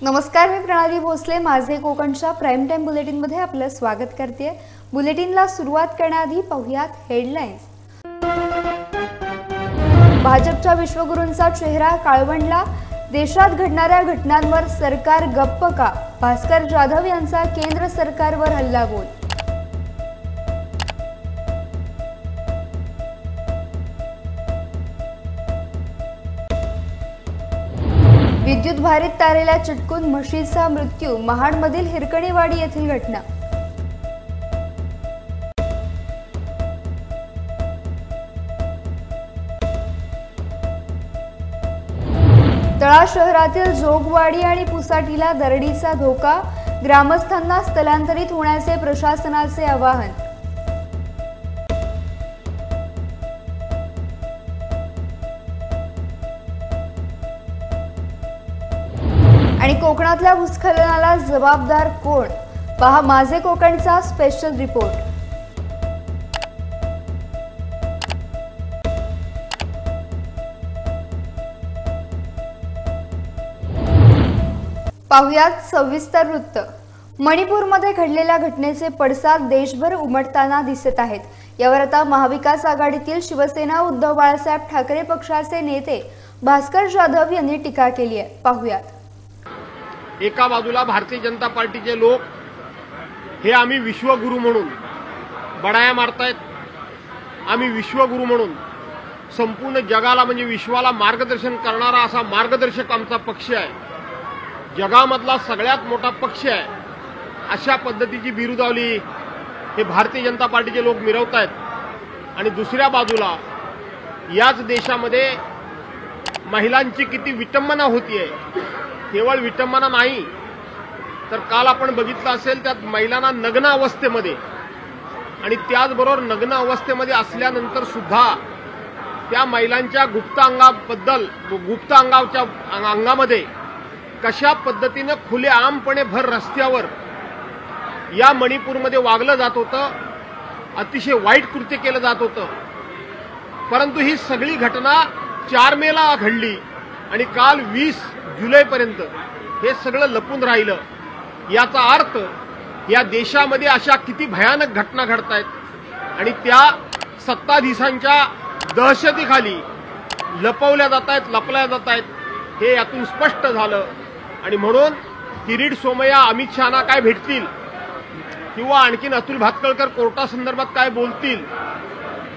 नमस्कार, मी प्रणाली भोसले माझे कोकणच्या प्राइम टाइम बुलेटिनमध्ये आपलं स्वागत करते। बुलेटिनला सुरुवात करण्याआधी पाहूयात हेडलाईन्स। भाजपच्या विश्वगुरूंचा चेहरा काळवंडला, देशात घडणाऱ्या घटनांवर सरकार गप्प का? भास्कर जाधव यांचा केंद्र सरकारवर हल्लाबोल। विद्युत भारीत तारेला चिटकून म्हशीचा मृत्यू, महाडमधील हिरकणीवाडी येथील घटना। तळा शहरातील जोगवाडी आणि पुसाटीला दरडीचा धोका, ग्रामस्थांना स्थलांतरित होण्याचे प्रशासनाचे आवाहन। आणि कोकणातल्या भूस्खलनाला जबाबदार कोण? पहा माझे कोकणचा स्पेशल रिपोर्ट। पाहुयात सविस्तर वृत्त। मणिपूरमध्ये घडलेल्या घटनेचे पडसाद देशभर उमटताना दिसत आहेत। यावर आता महाविकास आघाडीतील शिवसेना उद्धव बाळासाहेब ठाकरे पक्षाचे नेते भास्कर जाधव यांनी टीका केली आहे। पाहुयात। एका बाजूला भारतीय जनता पार्टीचे लोक हे आम्ही विश्वगुरू म्हणून बडाया मारतायत। आम्ही विश्वगुरू म्हणून संपूर्ण जगाला म्हणजे विश्वाला मार्गदर्शन करणारा असा मार्गदर्शक आमचा पक्ष आहे, जगामधला सगळ्यात मोठा पक्ष आहे, अशा पद्धतीची बिरुदावली हे भारतीय जनता पार्टीचे लोक मिरवतायत। आणि दुसऱ्या बाजूला याच देशामध्ये महिलांची किती विटंबना होतीये। केवळ विटंबना नाही तर काल आपण बघितलं असेल त्यात महिलांना नग्न अवस्थेमध्ये आणि त्याचबरोबर नग्न अवस्थेमध्ये असल्यानंतर सुद्धा त्या महिलांच्या गुप्त अंगाच्या अंगामध्ये कशा पद्धतीने खुलेआमपणे भर रस्त्यावर या मणिपूरमध्ये वागलं जात होतं, अतिशय वाईट कृत्य केलं जात होतं। परंतु ही सगळी घटना 4 मेला घडली आणि काल 20 जुलैपर्यंत हे सगळं लपून राहिलं। याचा अर्थ या देशामध्ये अशा किती भयानक घटना घडतायत आणि त्या सत्ताधीशांच्या दहशतीखाली लपवल्या जात आहेत, लपल्या जात आहेत, हे यातून स्पष्ट झालं। आणि म्हणून किरीट सोमय्या अमित शहाना काय भेटतील किंवा आणखीन अतुल भातखळकर कोर्टासंदर्भात काय बोलतील,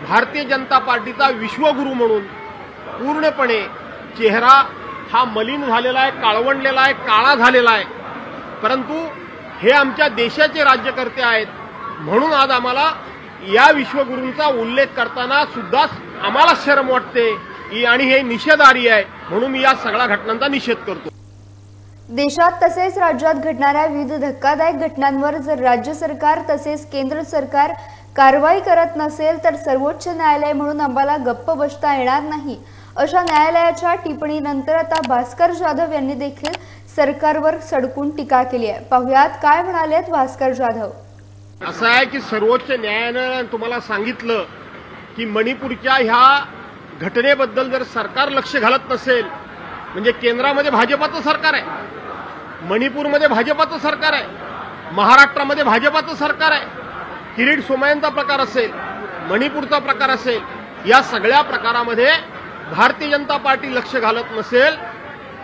भारतीय जनता पार्टीचा विश्वगुरू म्हणून पूर्णपणे चेहरा हा मलिन झालेला आहे, काळवंडलेला आहे, काळा झालेला आहे। परंतु हे आमच्या देशाचे राज्यकर्ते आहेत म्हणून आज आम्हाला या विश्वगुरूंचा उल्लेख करताना सुद्धा आम्हाला शरम वाटते आणि हे निषेधार्ह आहे। म्हणून मी या सगळ्या घटनांचा निषेध करतो। देशात तसेच राज्यात घडणाऱ्या विविध धक्कादायक घटनांवर जर राज्य सरकार तसेच केंद्र सरकार कारवाई करत नसेल तर सर्वोच्च न्यायालय म्हणून आम्हाला गप्प बसता येणार नाही, अशा न्यायालयाच्या टिप्पणीनंतर आता भास्कर जाधव यांनी देखील सरकारवर सडकून टीका केली आहे। पाहुयात काय म्हणालेत भास्कर जाधव। असं आहे की सर्वोच्च न्यायालयाने तुम्हाला सांगितलं की मणिपूरच्या ह्या घटनेबद्दल जर सरकार लक्ष घालत नसेल, म्हणजे केंद्रामध्ये भाजपाचं सरकार आहे, मणिपूरमध्ये भाजपाचं सरकार आहे, महाराष्ट्रामध्ये भाजपाचं सरकार आहे, किरीट सोमय्यांचा प्रकार असेल, मणिपूरचा प्रकार असेल, या सगळ्या प्रकारामध्ये भारतीय जनता पार्टी लक्ष घालत नसेल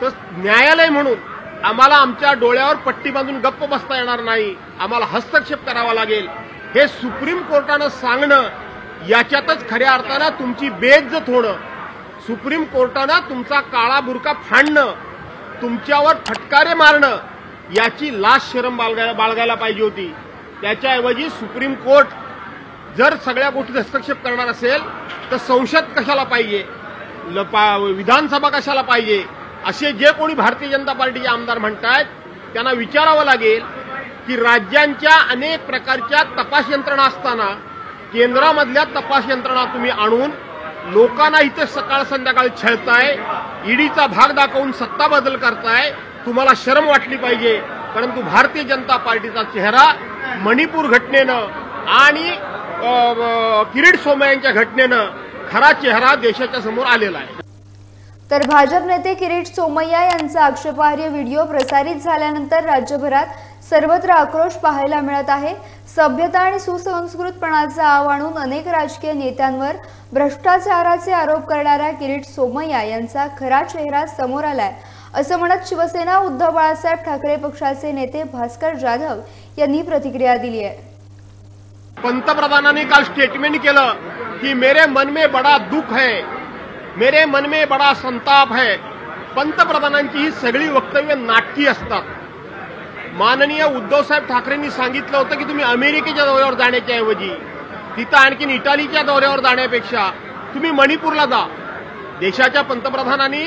तर न्यायालय म्हणून आम्हाला आमच्या डोळ्यावर पट्टी बांधून गप्प बसता येणार नाही, आम्हाला हस्तक्षेप करावा लागेल। हे सुप्रीम कोर्टानं सांगणं याच्यातच खऱ्या अर्थानं तुमची बेइज्जत होणं, सुप्रीम कोर्टानं तुमचा काळा बुरका फाडणं, तुमच्यावर फटकारे मारणं, याची लाज शरम बाळगायला पाहिजे होती। त्याच्याऐवजी सुप्रीम कोर्ट जर सगळ्या गोष्टीत हस्तक्षेप करणार असेल तर संसद कशाला पाहिजे, विधानसभा कशाला पाहिजे, असे जे कोणी भारतीय जनता पार्टीचे आमदार म्हणतायत त्यांना विचारावं लागेल की राज्यांच्या अनेक प्रकारच्या तपास यंत्रणा असताना केंद्रामधल्या तपास यंत्रणा तुम्ही आणून लोकांना इथे सकाळ संध्याकाळ छळताय, ईडीचा भाग दाखवून सत्ता बदल करताय, तुम्हाला शरम वाटली पाहिजे। परंतु भारतीय जनता पार्टीचा चेहरा मणिपूर घटनेनं आणि किरीट सोमय्यांच्या घटनेनं खरा चेहरा देशाच्या समोर आलेला आहे। तर भाजप नेते किरीट सोमय्या यांचा आक्षेपार्ह व्हिडिओ प्रसारित झाल्यानंतर राज्यभरात सर्वत्र आक्रोश पाहायला मिळत आहे। सभ्यता आणि सुसंस्कृतपणाचा आव आणून अनेक राजकीय नेत्यांवर भ्रष्टाचाराचे आरोप करणाऱ्या किरीट सोमय्या यांचा खरा चेहरा समोर आलाय असं म्हणत शिवसेना उद्धव बाळासाहेब ठाकरे पक्षाचे नेते भास्कर जाधव यांनी प्रतिक्रिया दिली आहे। पंतप्रधानांनी काल स्टेटमेंट केलं की मेरे मन में बड़ा दुख है, मेरे मन में बड़ा संताप है। पंतप्रधानांची ही सगळी वक्तव्य नाटकी असतात। माननीय उद्धव साहेब ठाकरेंनी सांगितलं होतं की तुम्ही अमेरिकेच्या दौऱ्यावर जाण्याच्या ऐवजी तिथं आणखीन इटालीच्या दौऱ्यावर जाण्यापेक्षा तुम्ही मणिपूरला जा। देशाच्या पंतप्रधानांनी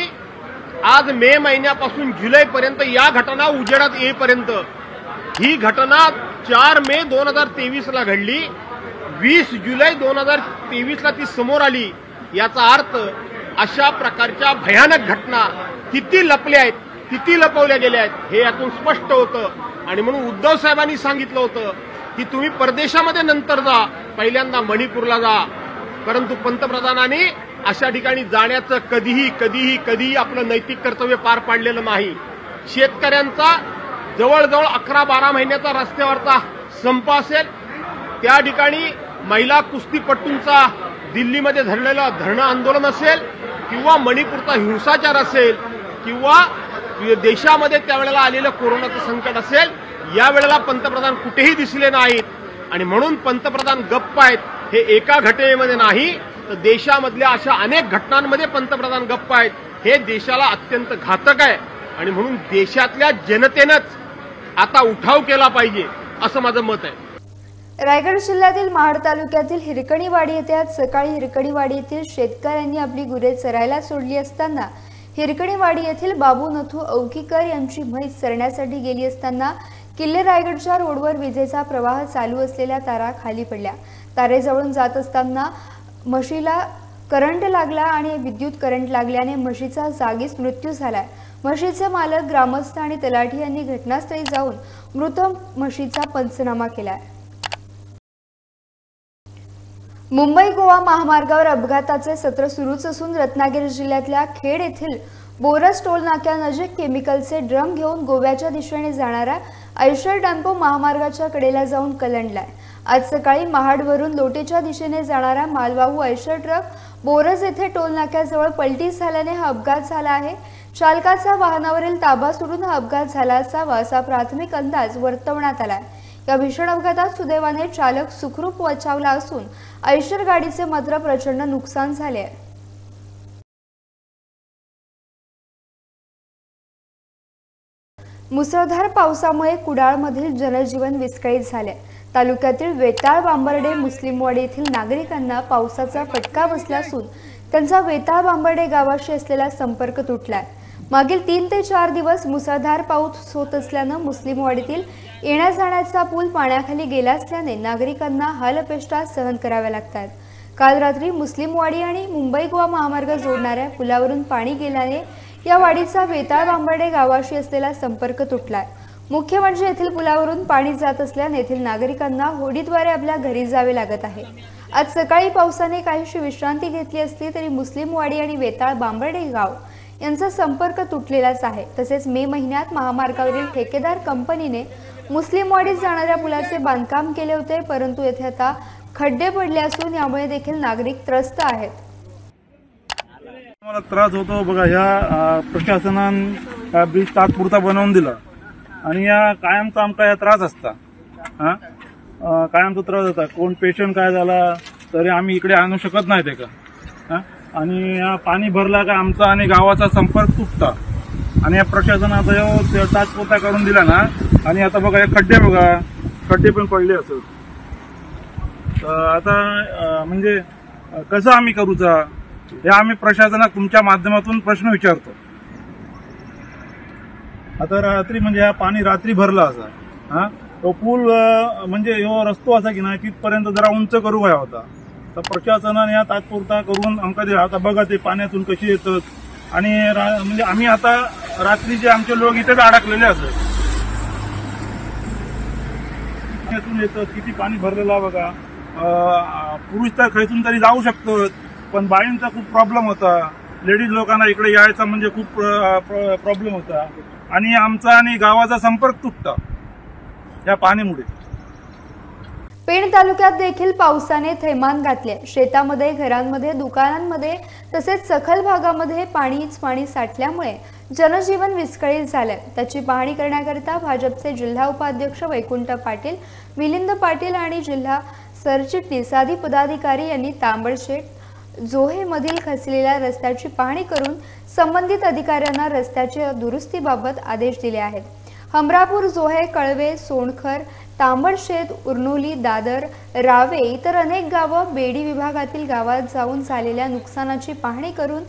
आज मे महिन्यापासून जुलैपर्यंत या घटना उजेडात येईपर्यंत ही घटना 4 मे 2023 ला घडली, 20 जुलै 2023 ला ती समोर आली। याचा अर्थ अशा प्रकारच्या भयानक घटना किती लपल्या आहेत, किती लपवल्या गेल्या आहेत हे यातून स्पष्ट होतं। आणि म्हणून उद्धव साहेबांनी सांगितलं होतं की तुम्ही परदेशामध्ये नंतर जा, पहिल्यांदा मणिपूरला जा। परंतु पंतप्रधानांनी अशा ठिकाणी जाण्याचं कधीही आपलं नैतिक कर्तव्य पार पाडलेलं नाही। शेतकऱ्यांचा जवळजवळ 11-12 महिन्याचा रस्त्यावरचा संप असेल, त्या ठिकाणी महिला कुस्तीपटूंचा दिल्लीमध्ये धरलेलं धरणं आंदोलन असेल किंवा मणिपूरचा हिंसाचार असेल किंवा देशामध्ये त्यावेळेला आलेलं कोरोनाचं संकट असेल, यावेळेला पंतप्रधान कुठेही दिसले नाहीत। आणि म्हणून पंतप्रधान गप्प आहेत हे एका घटनेमध्ये नाही तर देशामधल्या अशा अनेक घटनांमध्ये पंतप्रधान गप्प आहेत। हे देशाला अत्यंत घातक आहे आणि म्हणून देशातल्या जनतेनंच आता उठाव केला पाहिजे असं माझं मत आहे। रायगड जिल्ह्यातील महाड तालुक्यातील हिरकणीवाडी येथे आज सकाळी हिरकणीवाडी येथील शेतकऱ्यांनी आपली गुरे चरायला सोडली असताना हिरकणीवाडी येथील बाबू नथू औकीकर यांची म्हैस चरण्यासाठी गेली असताना किल्ले रायगडच्या रोडवर विजेचा प्रवाह चालू असलेल्या तारा खाली पडल्या। तारेजवळून जात असताना म्हशीला करंट लागला आणि विद्युत करंट लागल्याने म्हशीचा जागीच मृत्यू झाला। म्हशीचे मालक, ग्रामस्थ आणि तलाठी यांनी घटनास्थळी जाऊन मृत म्हशीचा पंचनामा केला। मुंबई गोवा महामार्गावर अपघाताचे सत्र सुरूच असून रत्नागिरी जिल्ह्यातल्या खेड येथील बोरस टोल नाक्यानजीक केमिकलचे ड्रम घेऊन गोव्याच्या दिशेने जाणारा आयशर टेम्पो महामार्गाच्या कडेला जाऊन कलंडलाय। आज सकाळी महाडवरून लोटेच्या दिशेने जाणारा मालवाहू आयशर ट्रक बोरस येथे टोल नाक्याजवळ पलटी झाल्याने हा अपघात झाला आहे। चालकाचा वाहनावरील ताबा सोडून हा अपघात झाला असावा असा प्राथमिक अंदाज वर्तवण्यात आलाय। या भीषण अपघातात सुदैवाने चालक सुखरूप बचावला असून आयशर गाडीचे मात्र प्रचंड नुकसान झाले आहे। मुसळधार पावसामुळे कुडाळमधील जनजीवन विस्कळीत झाले। तालुक्यातील वेताळ बांबर्डे मुस्लिमवाडी येथील नागरिकांना पावसाचा फटका बसला असून त्यांचा वेताळ बांबर्डे गावाशी असलेला संपर्क तुटलाय। मागील 3 ते 4 दिवस मुसळधार पाऊस होत असल्याने मुस्लिमवाडीतील येण्या जाण्याचा पूल पाण्याखाली गेला असल्याने नागरिकांना हालअपेष्टा सहन कराव्या लागतात। काल रात्री मुस्लिमवाडी आणि मुंबई गोवा महामार्ग जोडणाऱ्या पुलावरून पाणी गेल्याने या वाडीचा वेताळ बांबर्डे गावाशी असलेला संपर्क तुटलाय। मुख्य म्हणजे येथील पुलावरून पाणी जात असल्याने येथील नागरिकांना होडीद्वारे आपल्या घरी जावे लागत आहे। आज सकाळी पावसाने काहीशी विश्रांती घेतली असली तरी मुस्लिमवाडी आणि वेताळ बांबर्डे गाव यांचा संपर्क तुटलेलाच आहे। तसेच मे महिन्यात महामार्गावरील ठेकेदार कंपनीने मुस्लिमवाडीत जाणाऱ्या पुलाचे बांधकाम केले होते, परंतु येथे आता खड्डे पडले असून यामुळे देखील नागरिक त्रस्त आहेत। मला त्रास होतो बघा, या प्रशासनाने ब्रिज तात्पुरता बनवून दिला आणि या कायमचा आमचा या त्रास असता, कायमचा त्रास होता। कोण पेशंट काय झाला तरी आम्ही इकडे आणू शकत नाही ते का, आणि या पाणी भरला का आमचा आणि गावाचा संपर्क तुटता। आणि या प्रशासनाचा तात्पुरता करून दिला ना, आणि आता बघा हे खड्डे बघा, खड्डे पण पडले असत। तर आता म्हणजे कसं आम्ही करूचा हे आम्ही प्रशासनाला तुमच्या माध्यमातून प्रश्न विचारतो। आता रात्री म्हणजे हा पाणी रात्री भरला असा, तो पूल म्हणजे ह्यो रस्तो असा की नाही तिथपर्यंत जरा उंच करू काय होता, तर प्रशासनाने या तात्पुरता करून आमका दिला। आता बघा ते पाण्यातून कशी येतात आणि म्हणजे आम्ही आता रात्रीचे आमचे लोक इथेच अडकलेले असत, पाण्यातून येतात, किती पाणी भरलेला बघा। पुरुष तर खैसून तरी जाऊ शकतो, पण बाळींचा खूप प्रॉब्लेम होता। लेडीज लोकांना इकडे यायचा म्हणजे खूप प्रॉब्लेम होता आणि आमचा आणि गावाचा संपर्क तुटता या पाण्यामुळे। पेण तालुक्यात देखील पावसाने थैमान घातले। शेतामध्ये, घरांमध्ये, दुकानांमध्ये तसेच सखल भागामध्ये पाणी साठल्यामुळे जनजीवन विस्कळीत झाले। त्याची पाहणी करण्याकरिता भाजपचे जिल्हा उपाध्यक्ष वैकुंठ पाटील, मिलिंद पाटील आणि जिल्हा सरचिटणीस आदी पदाधिकारी यांनी तांबडशेत जोहेमधील खचलेल्या रस्त्याची पाहणी करून संबंधित अधिकाऱ्यांना रस्त्याच्या दुरुस्तीबाबत आदेश दिले आहेत। हमरापूर, जोहे, कळवे, सोनखर, तांबडशेत, उरनोली, दादर, रावे इतर अनेक गावं बेडी विभागातील गावात जाऊन झालेल्या नुकसानाची पाहणी करून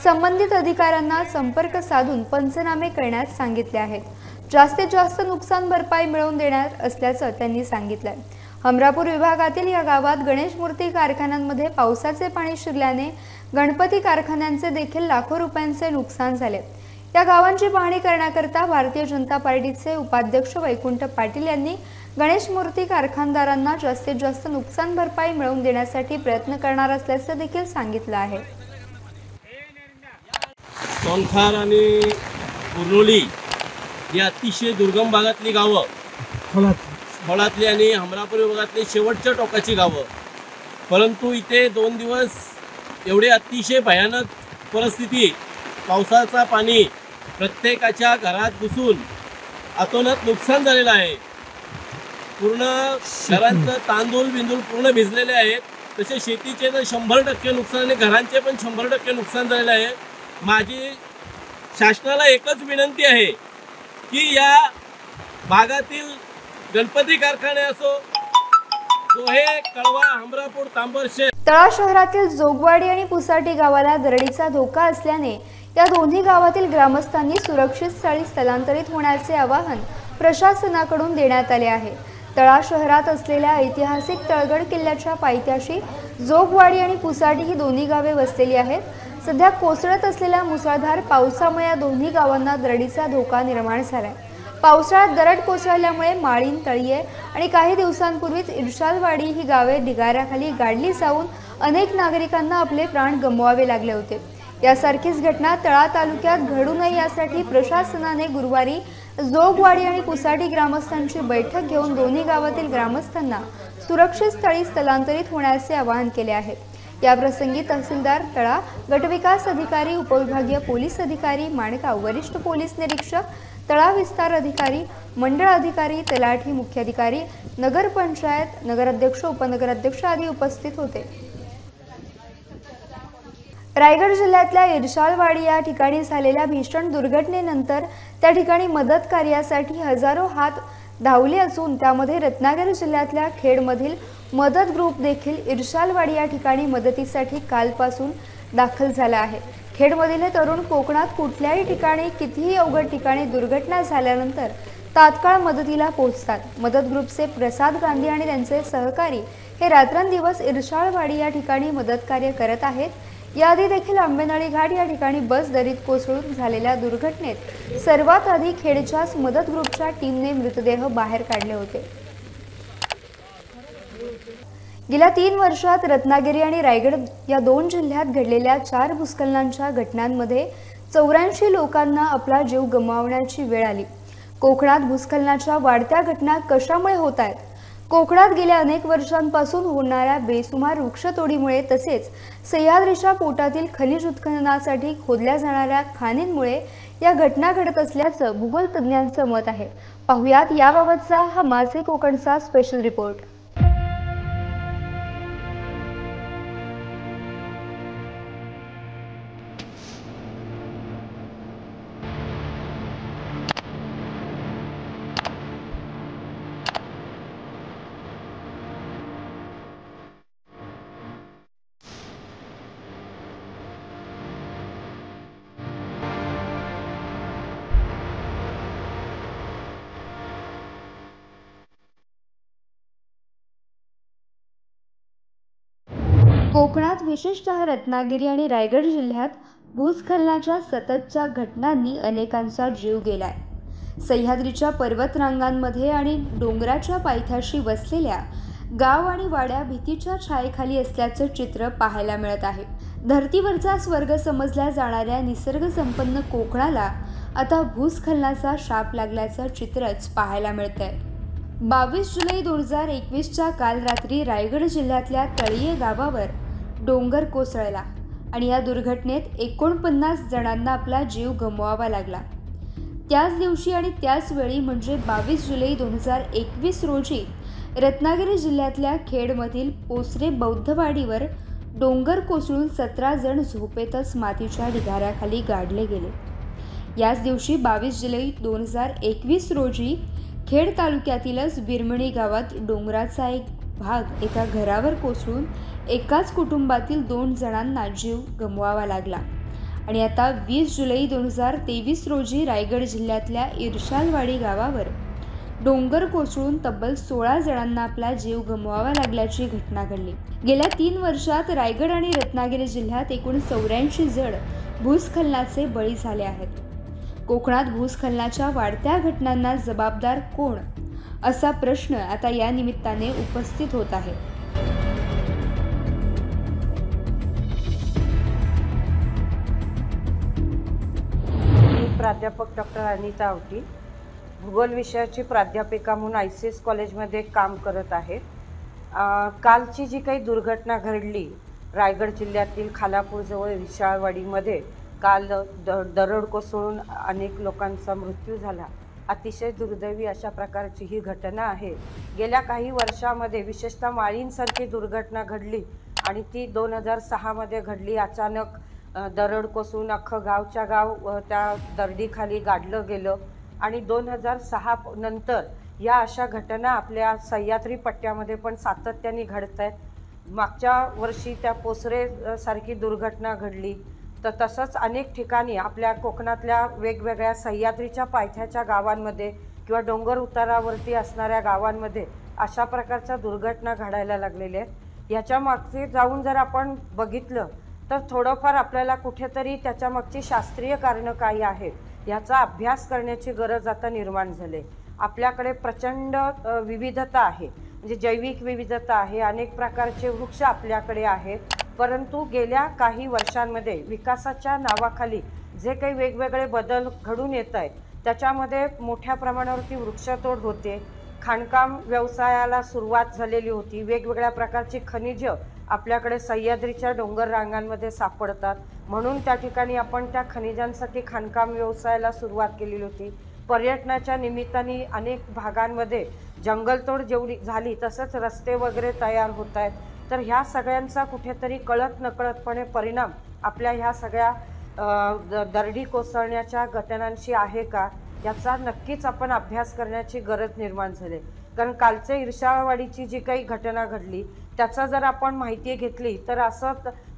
संबंधित अधिकाऱ्यांना संपर्क साधून पंचनामे करण्यास सांगितले आहेत। जास्तीत जास्त नुकसान भरपाई मिळवून देणार असल्याचं त्यांनी सांगितलं। हमरापूर विभागातील या गावात गणेश मूर्ती कारखान्यांमध्ये पावसाचे पाणी शिरल्याने गणपती कारखान्यांचे देखील लाखो रुपयांचे नुकसान झाले। या गावांची पाहणी करण्याकरता भारतीय जनता पार्टीचे उपाध्यक्ष वैकुंठ पाटील यांनी गणेश मूर्ती कारखानदारांना जास्तीत जास्त नुकसान भरपाई मिळवून देण्यासाठी प्रयत्न करणार असल्याचं देखील सांगितलं आहे। सोनखार आणि उरनोली ही अतिशय दुर्गम भागातली गावं, फळातली आणि हमरापूर विभागातली शेवटच्या टोकाची गावं, परंतु इथे 2 दिवस एवढे अतिशय भयानक परिस्थिती, पावसाचा पाणी प्रत्येकाच्या घरात घुसून अतोनात नुकसान झालेलं आहे। पूर्ण घरांचं तांदूळ बिंदूळ पूर्ण भिजलेले आहेत। तसे शेतीचे तर 100% नुकसान आणि घरांचे पण 100% नुकसान झालेले आहे। माझी शासनाला एकच विनंती आहे की या भागातील गणपती कारखाने असो, जोहे, कळवा, हमरापूर, तांबडशेत, तळा शहरातील जोगवाडी आणि पुसाटी गावाला दरडीचा धोका असल्याने या दोन्ही गावातील ग्रामस्थांनी सुरक्षित स्थळी स्थलांतरित होण्याचे आवाहन प्रशासनाकडून देण्यात आले आहे। तळा शहरात असलेल्या ऐतिहासिक तळगड किल्ल्याच्या पायथ्याशी जोगवाडी आणि पुसाटी ही दोन्ही गावे वसलेली आहेत। सध्या कोसळत असलेल्या मुसळधार पावसामुळे या दोन्ही गावांना दरडीचा धोका निर्माण झालाय। पावसाळ्यात दरड कोसळल्यामुळे माळीन, तळीये आणि काही दिवसांपूर्वीच इर्शालवाडी ही गावे ढिगाऱ्याखाली गाडली जाऊन अनेक नागरिकांना आपले प्राण गमवावे लागले होते। यासारखीच घटना तळा तालुक्यात घडू नये यासाठी प्रशासनाने गुरुवारी जोगवाडी आणि पुसाटी ग्रामस्थांची बैठक घेऊन दोन्ही गावातील ग्रामस्थांना सुरक्षित स्थळी स्थलांतरित होण्याचे आवाहन केले आहे। याप्रसंगी तहसीलदार तळा, गटविकास अधिकारी, उपविभागीय पोलीस अधिकारी माणगाव, वरिष्ठ पोलीस निरीक्षक, तळा विस्तार अधिकारी, मंडळ अधिकारी, तलाठी, मुख्याधिकारी, नगरपंचायत, नगराध्यक्ष, उपनगराध्यक्ष आदी उपस्थित होते। रायगड जिल्ह्यातल्या इर्शालवाडी या ठिकाणी झालेल्या भीषण दुर्घटनेनंतर त्या ठिकाणी मदत कार्यासाठी हजारो हात धावले असून त्यामध्ये रत्नागिरी जिल्ह्यातल्या खेडमधील मदत ग्रुप देखील इर्शालवाडी या ठिकाणी मदतीसाठी कालपासून दाखल झाला आहे। खेडमधील तरुण कोकणात कुठल्याही ठिकाणी कितीही अवघड ठिकाणी दुर्घटना झाल्यानंतर तात्काळ मदतीला पोहोचतात। मदत ग्रुपचे प्रसाद गांधी आणि त्यांचे सहकारी हे रात्रंदिवस इर्शालवाडी या ठिकाणी मदत कार्य करत आहेत। याआधी देखील आंबेनळी घाट या ठिकाणी बस दरीत कोसळून झालेल्या दुर्घटनेत सर्वात आधी खेडच्याच मदत ग्रुपच्या टीमने मृतदेह बाहेर काढले होते। गेल्या 3 वर्षात रत्नागिरी आणि रायगड या 2 जिल्ह्यात घडलेल्या 4 भूस्खलनांच्या घटनांमध्ये 84 लोकांना आपला जीव गमावण्याची वेळ आली। कोकणात भूस्खलनाच्या वाढत्या घटना कशामुळे होत आहेत? कोकणात गेल्या अनेक वर्षांपासून होणाऱ्या बेसुमार वृक्षतोडीमुळे तसेच सह्याद्रीच्या पोटातील खनिज उत्खननासाठी खोदल्या जाणाऱ्या खाणींमुळे या घटना घडत असल्याचं भूगोलतज्ञांचं मत आहे। पाहुयात याबाबतचा हा माझे कोकणचा स्पेशल रिपोर्ट। कोकणात विशेषतः रत्नागिरी आणि रायगड जिल्ह्यात भूस्खलनाच्या सततच्या घटनांनी अनेकांचा जीव गेलाय। सह्याद्रीच्या पर्वतरांगांमध्ये आणि डोंगराच्या पायथ्याशी वसलेल्या गाव आणि वाड्या भीतीच्या छायेखाली असल्याचं चित्र पाहायला मिळत आहे। धर्तीवरचा स्वर्ग समजल्या जाणाऱ्या निसर्गसंपन्न कोकणाला आता भूस्खलनाचा शाप लागल्याचं चित्रच पाहायला मिळतंय. 22 जुलै 2021च्या काल रात्री रायगड जिल्ह्यातल्या तळीये गावावर डोंगर कोसळला आणि या दुर्घटनेत 49 जणांना आपला जीव गमवावा लागला. त्याच दिवशी आणि त्याच वेळी म्हणजे 22 जुलै 2021 रोजी रत्नागिरी जिल्ह्यातल्या खेडमधील पोसरे बौद्धवाडीवर डोंगर कोसळून 17 जण झोपेतच मातीच्या ढिगाऱ्याखाली गाडले गेले. याच दिवशी 22 जुलै 2021 रोजी खेड तालुक्यातीलच बिरमणी गावात डोंगराचा एक भाग एका घरावर कोसळून एकाच कुटुंबातील 2 जणांना जीव गमवावा लागला. आणि आता 20 जुलै 2023 रोजी रायगड जिल्ह्यातल्या इर्शालवाडी गावावर डोंगर कोसळून तब्बल 16 जणांना आपला जीव गमवावा लागल्याची घटना घडली. गेल्या 3 वर्षात रायगड आणि रत्नागिरी जिल्ह्यात एकूण 84 जण भूस्खलनाचे बळी झाले आहेत. कोकणात भूस्खलनाच्या वाढत्या घटनांना जबाबदार कोण, असा प्रश्न आता या निमित्ताने उपस्थित होत आहे. मी प्राध्यापक डॉक्टर अनिता आवटी, भूगोल विषयाची प्राध्यापिका म्हणून ICS कॉलेजमध्ये काम करत आहे. कालची जी काही दुर्घटना घडली रायगड जिल्ह्यातील खालापूरजवळ इर्शालवाडीमध्ये, काल दरड कोसळून अनेक लोकांचा मृत्यू झाला. अतिशय दुर्दैवी अशा प्रकारची ही घटना आहे. गेल्या काही वर्षामध्ये विशेषतः माळींसारखी दुर्घटना घडली आणि ती 2006मध्ये घडली. अचानक दरड कोसळून अख्खं गावच्या गाव त्या दरडीखाली गाडलं गेलं आणि 2006 नंतर या अशा घटना आपल्या सह्याद्री पट्ट्यामध्ये पण सातत्याने घडत आहेत. मागच्या वर्षी त्या पोसरे सारखी दुर्घटना घडली. तर तसंच अनेक ठिकाणी आपल्या कोकणातल्या वेगवेगळ्या सह्याद्रीच्या पायथ्याच्या गावांमध्ये किंवा डोंगर उतारावरती असणाऱ्या गावांमध्ये अशा प्रकारच्या दुर्घटना घडायला लागलेल्या आहेत. ह्याच्या मागचे जाऊन जर आपण बघितलं तर थोडंफार आपल्याला कुठेतरी त्याच्यामागची शास्त्रीय कारणं काही आहेत ह्याचा अभ्यास करण्याची गरज आता निर्माण झाली. आपल्याकडे प्रचंड विविधता आहे, म्हणजे जैविक विविधता आहे, अनेक प्रकारचे वृक्ष आपल्याकडे आहेत. परंतु गेल्या काही वर्षांमध्ये विकासाच्या नावाखाली जे काही वेगवेगळे बदल घडून येत आहेत त्याच्यामध्ये मोठ्या प्रमाणावरती वृक्षतोड होते. खाणकाम व्यवसायाला सुरुवात झालेली होती. वेगवेगळ्या प्रकारची खनिजं आपल्याकडे सह्याद्रीच्या डोंगर रांगांमध्ये सापडतात, म्हणून त्या ठिकाणी आपण त्या खनिजांसाठी खाणकाम व्यवसायाला सुरुवात केलेली होती. पर्यटनाच्या निमित्ताने अनेक भागांमध्ये जंगलतोड जेवढी झाली तसंच रस्ते वगैरे तयार होत आहेत. तर ह्या सगळ्यांचा कुठेतरी कळत नकळतपणे परिणाम आपल्या ह्या सगळ्या दरडी कोसळण्याच्या घटनांशी आहे का, याचा नक्कीच आपण अभ्यास करण्याची गरज निर्माण झाली. कारण कालच्या इर्शालवाडीची जी काही घटना घडली त्याचा जर आपण माहिती घेतली तर असं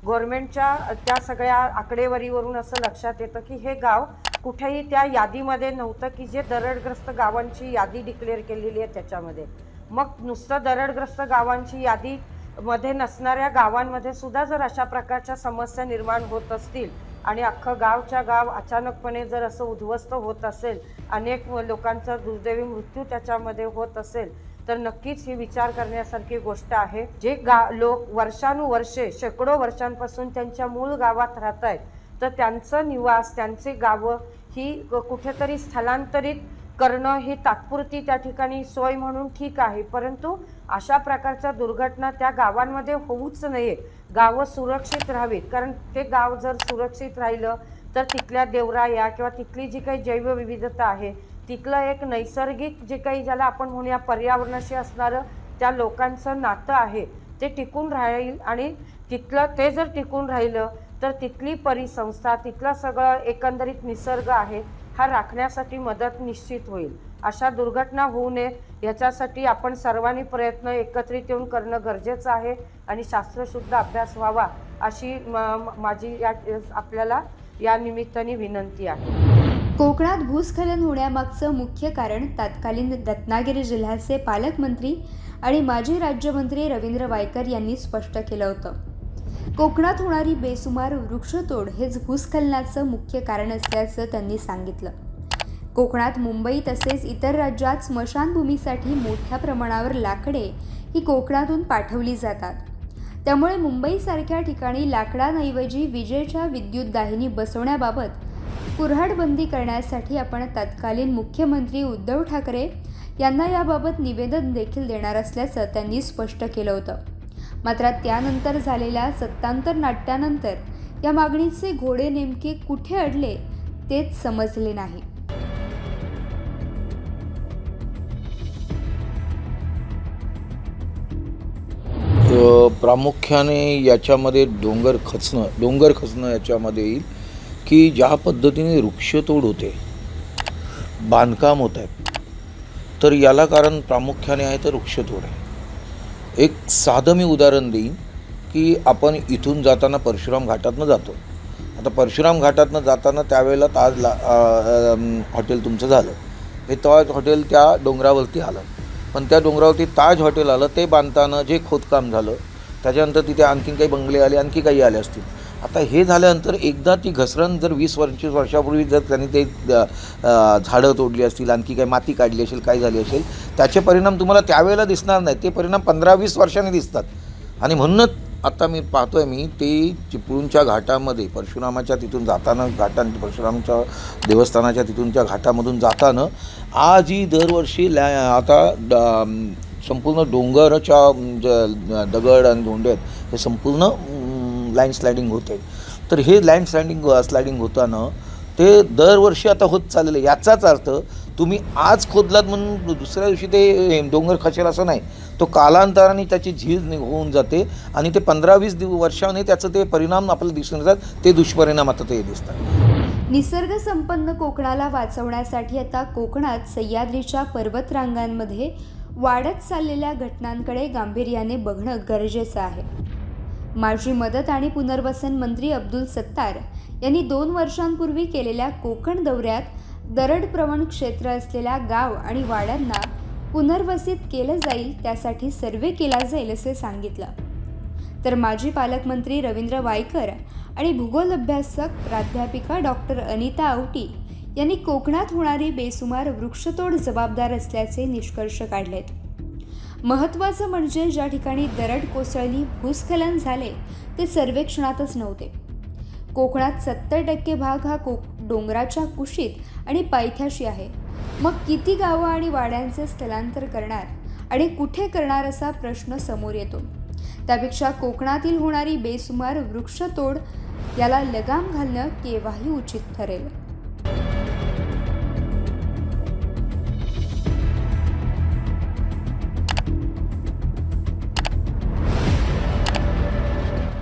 गव्हर्नमेंटच्या त्या सगळ्या आकडेवारीवरून असं लक्षात येतं की हे गाव कुठेही त्या यादीमध्ये नव्हतं की जे दरडग्रस्त गावांची यादी डिक्लेअर केलेली आहे त्याच्यामध्ये. मग नुसतं दरडग्रस्त गावांची यादी मध्ये नसणाऱ्या गावांमध्ये सुद्धा जर अशा प्रकारच्या समस्या निर्माण होत असतील आणि अख्खं गावच्या गाव अचानकपणे जर असं उद्ध्वस्त होत असेल, अनेक लोकांचा दुर्दैवी मृत्यू त्याच्यामध्ये होत असेल, तर नक्कीच ही विचार करण्यासारखी गोष्ट आहे. जे लोक वर्षानुवर्षे शेकडो वर्षांपासून त्यांच्या मूळ गावात राहत आहेत तर त्यांचं निवास, त्यांचे गावं ही कुठेतरी स्थलांतरित करणं ही तात्पुरती त्या ठिकाणी सोय म्हणून ठीक आहे. परंतु अशा प्रकारच्या दुर्घटना त्या गावांमध्ये होऊच नये. गावं सुरक्षित राहावीत, कारण ते गाव जर सुरक्षित राहिलं तर तिथल्या देवराया किंवा तिथली जी काही जैवविविधता आहे, तिथलं एक नैसर्गिक जे काही ज्याला आपण म्हणूया पर्यावरणाशी असणारं त्या लोकांचं नातं आहे ते टिकून राहील. आणि तिथलं ते जर टिकून राहिलं तर तिथली परिसंस्था, तिथलं सगळं एकंदरीत निसर्ग आहे हा राखण्यासाठी मदत निश्चित होईल. अशा दुर्घटना होऊ नये याच्यासाठी आपण सर्वांनी प्रयत्न एकत्रित येऊन करणं गरजेचं आहे आणि शास्त्रशुद्ध अभ्यास व्हावा अशी माझी आपल्याला या निमित्ताने विनंती आहे. कोकणात भूस्खलन होण्यामागचं मुख्य कारण तत्कालीन रत्नागिरी जिल्ह्याचे पालकमंत्री आणि माजी राज्यमंत्री रवींद्र वायकर यांनी स्पष्ट केलं होतं. कोकणात होणारी बेसुमार वृक्षतोड हेच भूस्खलनाचं मुख्य कारण असल्याचं त्यांनी सांगितलं. कोकणात मुंबई तसेच इतर राज्यात स्मशानभूमीसाठी मोठ्या प्रमाणावर लाकडे ही कोकणातून पाठवली जातात. त्यामुळे मुंबईसारख्या ठिकाणी लाकडांऐवजी विजेच्या विद्युत दाहिनी बसवण्याबाबत कुऱ्हाड बंदी करण्यासाठी आपण तत्कालीन मुख्यमंत्री उद्धव ठाकरे यांना याबाबत निवेदन देखील देणार असल्याचं त्यांनी स्पष्ट केलं होतं. मात्र त्यानंतर झालेल्या सत्तांतर नाट्यानंतर या मागणीचे घोडे नेमके कुठे अडले तेच समजले नाही. प्रामुख्याने याच्यामध्ये डोंगर खचणं याच्यामध्ये येईल की ज्या पद्धतीने वृक्षतोड होते, बांधकाम होत आहेत, तर याला कारण प्रामुख्याने आहे तर वृक्षतोड आहे. एक साधं मी उदाहरण देईन की आपण इथून जाताना परशुराम घाटातनं जातो. आता परशुराम घाटातनं जाताना त्यावेळेला ताज हॉटेल तुमचं झालं. हे ताज हॉटेल त्या डोंगरावरती आलं, पण त्या डोंगरावरती ताज हॉटेल आलं ते बांधताना जे खोदकाम झालं, त्याच्यानंतर तिथे आणखीन काही बंगले आले, आणखी काही आले असतील. आता हे झाल्यानंतर एकदा ती घसरण जर 20-25 वर्षापूर्वी जर त्यांनी ते झाडं तोडली असतील, आणखी काही माती काढली असेल, काय झाली असेल, त्याचे परिणाम तुम्हाला त्यावेळेला दिसणार नाही. ते परिणाम 15-20 वर्षांनी दिसतात. आणि म्हणूनच आता मी पाहतोय ते चिपळूणच्या घाटामध्ये परशुरामाच्या तिथून जाताना परशुरामच्या देवस्थानाच्या तिथूनच्या घाटामधून जाताना आजही दरवर्षी आता संपूर्ण डोंगराच्या दगड आणि धोंडे आहेत, हे संपूर्ण लँडस्लायडिंग होते. तर हे स्लायडिंग होताना ते दरवर्षी आता होत चाललेलं आहे. याचाच अर्थ तुम्ही आज खोदलात म्हणून दुसऱ्या दिवशी ते डोंगर खचेल असं नाही. तो कालांतराने त्याची झीज होऊन जाते आणि ते 15-20 वर्षांनी त्याचं ते परिणाम आपल्याला दिसून येतात. ते दुष्परिणाम आता ते दिसतात. निसर्ग संपन्न कोकणाला वाचवण्यासाठी आता कोकणात सह्याद्रीच्या पर्वतरांगांमध्ये वाढत चाललेल्या घटनांकडे गांभीर्याने बघणं गरजेचं आहे. माजी मदत आणि पुनर्वसन मंत्री अब्दुल सत्तार यांनी 2 वर्षांपूर्वी केलेल्या कोकण दौऱ्यात दरडप्रवण क्षेत्र असलेल्या गाव आणि वाड्यांना पुनर्वसित केलं जाईल, त्यासाठी सर्वे केला जाईल असे सांगितलं. तर माजी पालकमंत्री रवींद्र वायकर आणि भूगोल अभ्यासक प्राध्यापिका डॉक्टर अनिता आवटी यांनी कोकणात होणारी बेसुमार वृक्षतोड जबाबदार असल्याचे निष्कर्ष काढलेत. महत्त्वाचं म्हणजे ज्या ठिकाणी दरड कोसळली, भूस्खलन झाले ते सर्वेक्षणातच नव्हते. कोकणात 70% भाग हा डोंगराच्या कुशीत आणि पायथ्याशी आहे. मग किती गावं आणि वाड्यांचे स्थलांतर करणार आणि कुठे करणार असा प्रश्न समोर येतो. त्यापेक्षा कोकणातील होणारी बेसुमार वृक्षतोड याला लगाम घालणं केव्हाही उचित ठरेल.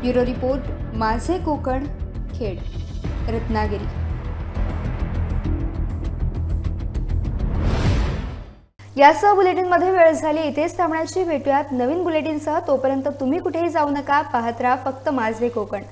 ब्युरो रिपोर्ट, माझे कोकण, खेड, रत्नागिरी. यासह बुलेटिनमध्ये वेळ झाली. इथेच थांबण्याची. भेटूयात नवीन बुलेटिनसह. तोपर्यंत तुम्ही कुठेही जाऊ नका. पाहत राहा फक्त माझे कोकण.